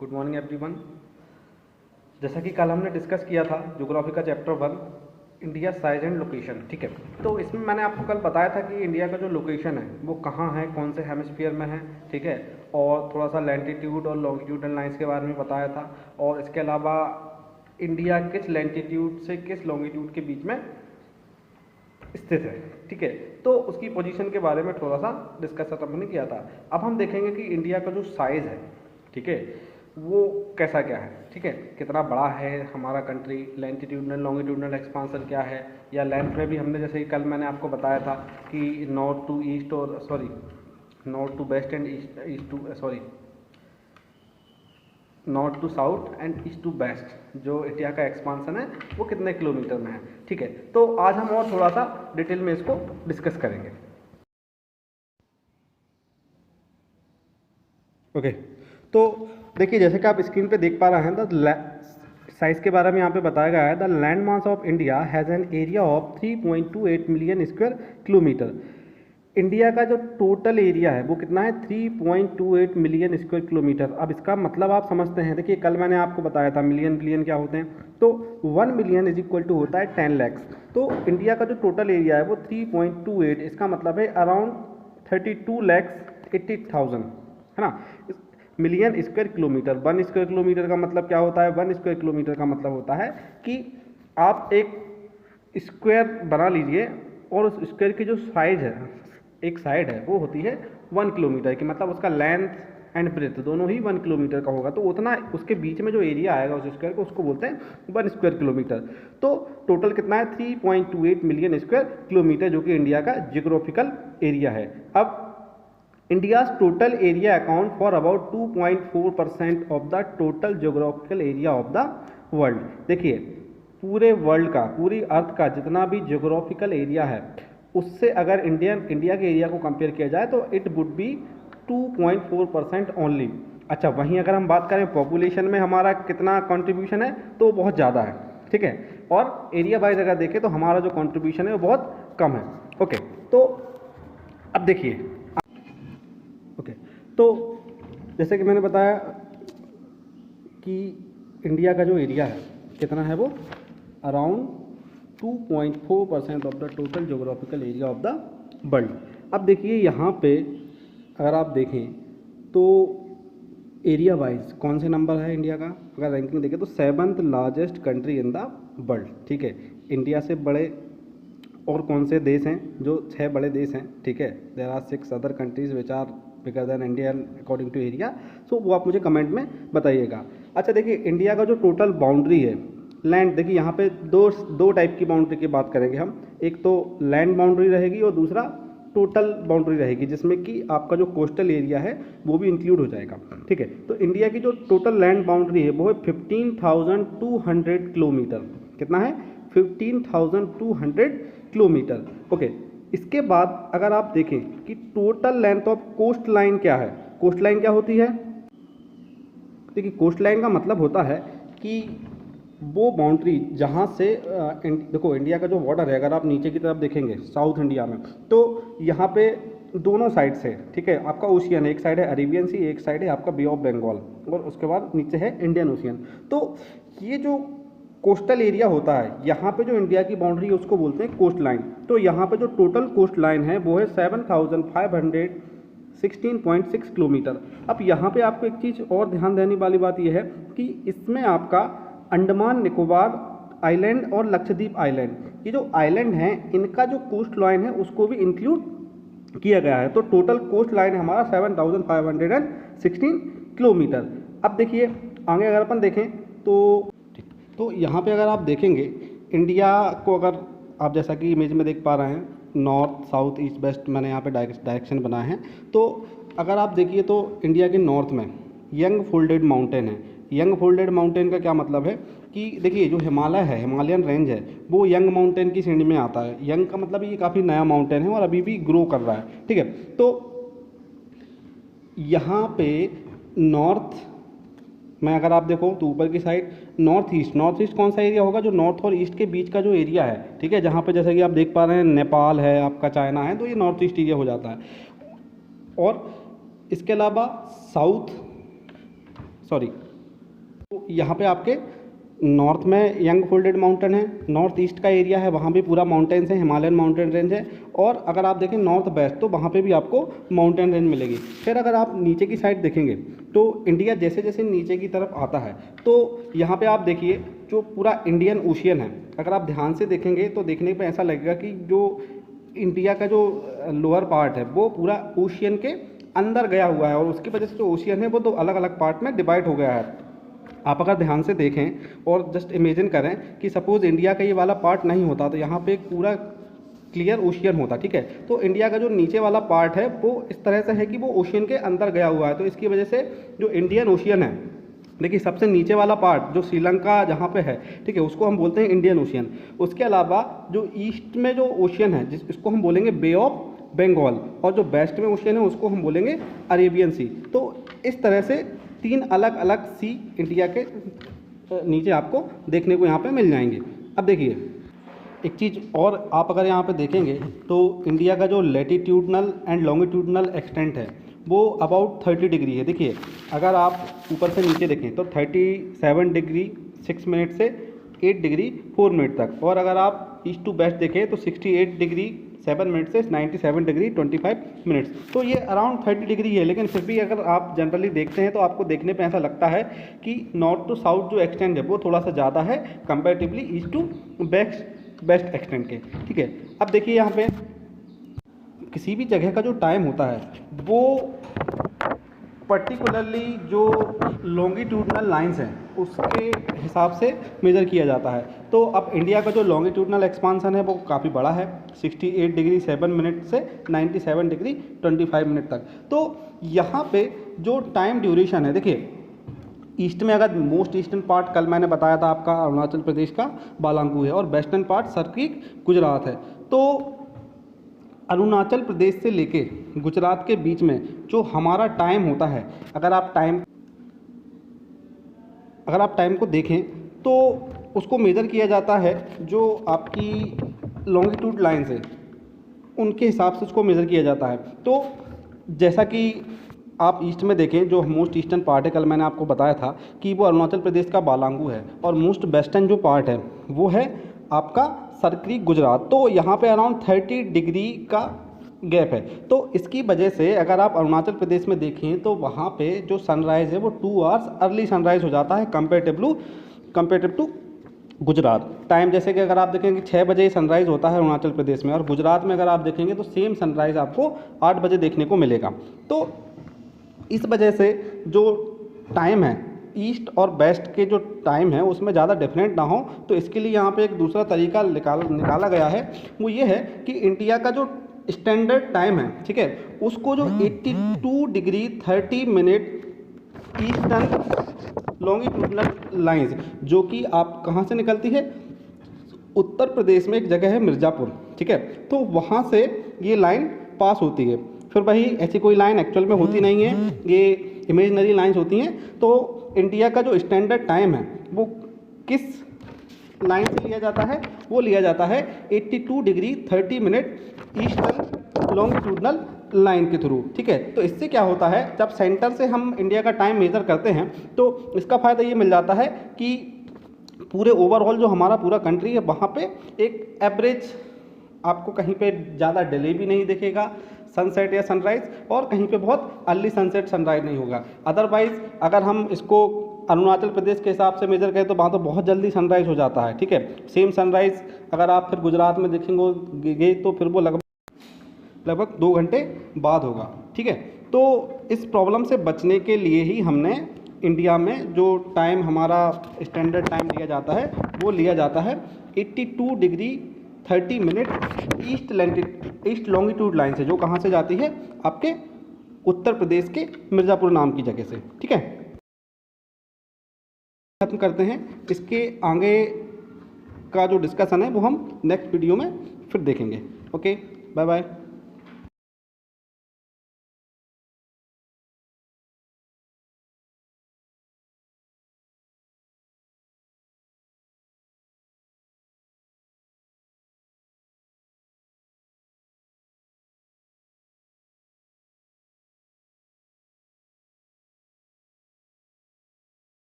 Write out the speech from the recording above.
Good morning everyone. जैसा कि कल हमने डिस्कस किया था ज्योग्राफी का chapter 1 India size and location, ठीक है। तो इसमें मैंने आपको कल बताया था कि इंडिया का जो लोकेशन है वो कहाँ है, कौन से हेमिस्फीयर में है, ठीक है। और थोड़ा सा लैटिट्यूड और लॉन्गिट्यूडल लाइंस के बारे में बताया था, और इसके अलावा इंडिया किस लैटिट्यूड से किस लॉन्गिट्यूड के बीच में स्थित है, ठीक है। तो उसकी पोजीशन के बारे में थोड़ा सा डिस्कस हमने किया था। अब हम देखेंगे कि इंडिया का जो साइज़ है, ठीक है, वो कैसा क्या है, ठीक है, कितना बड़ा है हमारा कंट्री, लैटिट्यूडनल लॉन्गिट्यूडनल एक्सपांसन क्या है, या लेंथ में भी हमने जैसे कि कल मैंने आपको बताया था कि नॉर्थ टू ईस्ट और north to west and north to south and east to west जो इंडिया का एक्सपांसन है वो कितने किलोमीटर में है, ठीक है। तो आज हम और थोड़ा सा डिटेल में इसको डिस्कस करेंगे। ओके, तो देखिए जैसे कि आप स्क्रीन पे देख पा रहे हैं, द साइज़ के बारे में यहाँ पे बताया गया है। The land mass of India has an area of 3.28 million square kilometre. India का जो टोटल एरिया है वो कितना है, 3.28 मिलियन स्क्वायर किलोमीटर। अब इसका मतलब आप समझते हैं, देखिए कल मैंने आपको बताया था मिलियन बिलियन क्या होते हैं, तो 1 मिलियन इज इक्वल टू होता है 10 लाख। तो इंडिया का जो टोटल एरिया है वो 3.28, इसका मतलब है अराउंड 32,80,000, है ना, million square kilometre. 1 square kilometre का मतलब क्या होता है, 1 स्क्वायर किलोमीटर का मतलब होता है कि आप एक स्क्वायर बना लीजिए और उस स्क्वायर की जो साइज है, एक साइड है, वो होती है 1 किलोमीटर की, मतलब उसका लेंथ एंड ब्रेथ दोनों ही 1 किलोमीटर का होगा। तो उतना उसके बीच में जो एरिया आएगा उस स्क्वायर को, उसको बोलते हैं 1 स्क्वायर किलोमीटर। तो टोटल कितना है, 3.28 मिलियन स्क्वायर किलोमीटर, जो कि इंडिया का जियोग्राफिकल एरिया है। अब India's total area account for about 2.4% of the total geographical area of the world। देखिए पूरे वर्ल्ड का, पूरी अर्थ का जितना भी जियोग्राफिकल एरिया है उससे अगर इंडिया के एरिया को कंपेयर किया जाए तो इट वुड बी 2.4% ओनली। अच्छा, वहीं अगर हम बात करें पॉपुलेशन में हमारा कितना कंट्रीब्यूशन है तो बहुत ज़्यादा है, ठीक है। और एरिया वाइज अगर देखें तो हमारा जो कंट्रीब्यूशन है वो बहुत कम है। ओके, तो अब देखिए, तो जैसे कि मैंने बताया कि इंडिया का जो एरिया है कितना है, वो around 2.4% of the total geographical area of the world. अब देखिए यहाँ पे अगर आप देखें तो एरिया वाइज कौन से नंबर है इंडिया का, अगर रैंकिंग देखें तो 7th largest country in the world, ठीक है। इंडिया से बड़े और कौन से देश हैं, जो 6 बड़े देश हैं, ठीक है। There are 6 other countries which are bigger than India according to area, so वो आप मुझे कमेंट में बताइएगा। अच्छा देखिए, इंडिया का जो टोटल बाउंड्री है लैंड, देखिए यहाँ पे दो टाइप की बाउंड्री की बात करेंगे हम। एक तो लैंड बाउंड्री रहेगी और दूसरा टोटल बाउंड्री रहेगी, जिसमें कि आपका जो कोस्टल एरिया है वो भी इंक्लूड हो जाएगा, ठीक है। तो इंडिया की जो टोटल लैंड बाउंड्री है वो है 15,200 किलोमीटर। कितना है, 15,200 किलोमीटर। ओके, इसके बाद अगर आप देखें कि total length of coast line क्या है, कोस्ट लाइन क्या होती है, देखिए कोस्ट लाइन का मतलब होता है कि वो बाउंड्री जहाँ से देखो इंडिया का जो बॉर्डर है, अगर आप नीचे की तरफ देखेंगे साउथ इंडिया में, तो यहाँ पे दोनों साइड से, ठीक है, आपका ओशियन है, एक साइड है अरेबियन सी, एक साइड है आपका बे ऑफ बंगाल, और उसके बाद नीचे है इंडियन ओशियन। तो ये जो कोस्टल एरिया होता है, यहाँ पे जो इंडिया की बाउंड्री है उसको बोलते हैं कोस्ट लाइन। तो यहाँ पे जो टोटल कोस्ट लाइन है वो है 7,516.6 किलोमीटर। अब यहाँ पे आपको एक चीज़ और ध्यान देने वाली बात यह है कि इसमें आपका अंडमान निकोबार आइलैंड और लक्षद्वीप आइलैंड, ये जो आइलैंड हैं इनका जो कोस्ट लाइन है उसको भी इंक्लूड किया गया है। तो टोटल कोस्ट लाइन है हमारा 7,516 किलोमीटर। अब देखिए आगे अगर अपन देखें तो यहाँ पे अगर आप देखेंगे इंडिया को, अगर आप जैसा कि इमेज में देख पा रहे हैं, नॉर्थ साउथ ईस्ट वेस्ट मैंने यहाँ पे डायरेक्शन बनाए हैं। तो अगर आप देखिए तो इंडिया के नॉर्थ में यंग फोल्डेड माउंटेन है। यंग फोल्डेड माउंटेन का क्या मतलब है कि देखिए जो हिमालय है, हिमालयन रेंज है, वो यंग माउंटेन की श्रेणी में आता है। यंग का मतलब ये काफ़ी नया माउंटेन है और अभी भी ग्रो कर रहा है, ठीक है। तो यहाँ पे नॉर्थ में अगर आप देखो तो ऊपर की साइड नॉर्थ ईस्ट कौन सा एरिया होगा, जो नॉर्थ और ईस्ट के बीच का जो एरिया है, ठीक है, जहाँ पे जैसे कि आप देख पा रहे हैं नेपाल है, आपका चाइना है, तो ये नॉर्थ ईस्ट एरिया हो जाता है। और इसके अलावा तो यहाँ पे आपके नॉर्थ में यंग फोल्डेड माउंटेन है, नॉर्थ ईस्ट का एरिया है, वहाँ भी पूरा माउंटेन्स है, हिमालयन माउंटेन रेंज है। और अगर आप देखें नॉर्थ वेस्ट तो वहाँ पे भी आपको माउंटेन रेंज मिलेगी। फिर अगर आप नीचे की साइड देखेंगे तो इंडिया जैसे जैसे नीचे की तरफ आता है तो यहाँ पे आप देखिए जो पूरा इंडियन ओशियन है, अगर आप ध्यान से देखेंगे तो देखने पर ऐसा लगेगा कि जो इंडिया का जो लोअर पार्ट है वो पूरा ओशियन के अंदर गया हुआ है, और उसकी वजह से जो ओशियन है वो दो अलग अलग पार्ट में डिवाइड हो गया है। आप अगर ध्यान से देखें और जस्ट इमेजिन करें कि सपोज़ इंडिया का ये वाला पार्ट नहीं होता तो यहाँ पे एक पूरा क्लियर ओशियन होता, ठीक है। तो इंडिया का जो नीचे वाला पार्ट है वो इस तरह से है कि वो ओशियन के अंदर गया हुआ है, तो इसकी वजह से जो इंडियन ओशियन है, देखिए सबसे नीचे वाला पार्ट जो श्रीलंका जहाँ पे है, ठीक है, उसको हम बोलते हैं इंडियन ओशियन। उसके अलावा जो ईस्ट में जो ओशियन है इसको हम बोलेंगे बे ऑफ बंगाल, और जो वेस्ट में ओशियन है उसको हम बोलेंगे अरेबियन सी। तो इस तरह से 3 अलग अलग सी इंडिया के नीचे आपको देखने को यहाँ पे मिल जाएंगे। अब देखिए एक चीज़ और, आप अगर यहाँ पे देखेंगे तो इंडिया का जो लैटिट्यूडनल एंड लॉन्गिट्यूडनल एक्सटेंट है वो अबाउट 30 डिग्री है। देखिए अगर आप ऊपर से नीचे देखें तो 37 डिग्री 6 मिनट से 8 डिग्री 4 मिनट तक, और अगर आप ईस्ट टू वेस्ट देखें तो 68 डिग्री 7 मिनट से 97 डिग्री 25 मिनट्स। तो ये अराउंड 30 डिग्री है, लेकिन फिर भी अगर आप जनरली देखते हैं तो आपको देखने पे ऐसा लगता है कि नॉर्थ टू साउथ जो एक्सटेंड है वो थोड़ा सा ज़्यादा है comparatively east to west extend के, ठीक है। अब देखिए यहाँ पे किसी भी जगह का जो टाइम होता है वो पर्टिकुलरली जो लॉन्गिट्यूडनल लाइंस हैं उसके हिसाब से मेज़र किया जाता है। तो अब इंडिया का जो लॉन्गिट्यूडनल एक्सपांसन है वो काफ़ी बड़ा है, 68 डिग्री 7 मिनट से 97 डिग्री 25 मिनट तक। तो यहाँ पे जो टाइम ड्यूरेशन है, देखिए ईस्ट में अगर मोस्ट ईस्टर्न पार्ट कल मैंने बताया था आपका अरुणाचल प्रदेश का बालांगू है, और वेस्टर्न पार्ट सर्किक गुजरात है। तो अरुणाचल प्रदेश से लेके गुजरात के बीच में जो हमारा टाइम होता है, अगर आप टाइम को देखें तो उसको मेज़र किया जाता है जो आपकी लॉन्गिट्यूड लाइन्स है उनके हिसाब से उसको मेज़र किया जाता है। तो जैसा कि आप ईस्ट में देखें जो मोस्ट ईस्टर्न पार्ट है, कल मैंने आपको बताया था कि वो अरुणाचल प्रदेश का बालांगू है, और मोस्ट वेस्टर्न जो पार्ट है वो है आपका सर्करी गुजरात। तो यहाँ पे अराउंड 30 डिग्री का गैप है। तो इसकी वजह से अगर आप अरुणाचल प्रदेश में देखें तो वहाँ पे जो सनराइज़ है वो 2 आवर्स अर्ली सनराइज़ हो जाता है कंपेरेटिव टू गुजरात टाइम। जैसे कि अगर आप देखेंगे 6 बजे सनराइज़ होता है अरुणाचल प्रदेश में, और गुजरात में अगर आप देखेंगे तो सेम सनराइज़ आपको 8 बजे देखने को मिलेगा। तो इस वजह से जो टाइम है ईस्ट और वेस्ट के जो टाइम है उसमें ज़्यादा डिफरेंट ना हो, तो इसके लिए यहाँ पे एक दूसरा तरीका निकाला गया है। वो ये है कि इंडिया का जो स्टैंडर्ड टाइम है, ठीक है, उसको जो 82 degree 30 minute eastern longitudinal lines जो कि आप कहाँ से निकलती है, उत्तर प्रदेश में एक जगह है मिर्ज़ापुर, ठीक है, तो वहाँ से ये लाइन पास होती है। फिर वही ऐसी कोई लाइन एक्चुअल में होती नहीं है, ये इमेजनरी लाइंस होती हैं। तो इंडिया का जो स्टैंडर्ड टाइम है वो किस लाइन से लिया जाता है, वो लिया जाता है 82 degree 30 minute eastern longitudinal line के थ्रू, ठीक है। तो इससे क्या होता है, जब सेंटर से हम इंडिया का टाइम मेज़र करते हैं तो इसका फ़ायदा ये मिल जाता है कि पूरे ओवरऑल जो हमारा पूरा कंट्री है वहाँ पे एक एवरेज आपको कहीं पे ज़्यादा डिले भी नहीं दिखेगा सनसेट या सनराइज़, और कहीं पे बहुत अर्ली सनसेट सनराइज़ नहीं होगा। अदरवाइज़ अगर हम इसको अरुणाचल प्रदेश के हिसाब से मेज़र करें तो वहाँ तो बहुत जल्दी सनराइज़ हो जाता है, ठीक है। सेम सनराइज़ अगर आप फिर गुजरात में देखेंगे तो फिर वो लगभग 2 घंटे बाद होगा, ठीक है। तो इस प्रॉब्लम से बचने के लिए ही हमने इंडिया में जो टाइम हमारा स्टैंडर्ड टाइम लिया जाता है वो लिया जाता है 82 degree 30 minute east longitude line से, जो कहाँ से जाती है आपके उत्तर प्रदेश के मिर्ज़ापुर नाम की जगह से, ठीक है। खत्म करते हैं, इसके आगे का जो डिस्कशन है वो हम नेक्स्ट वीडियो में फिर देखेंगे। Okay, bye bye.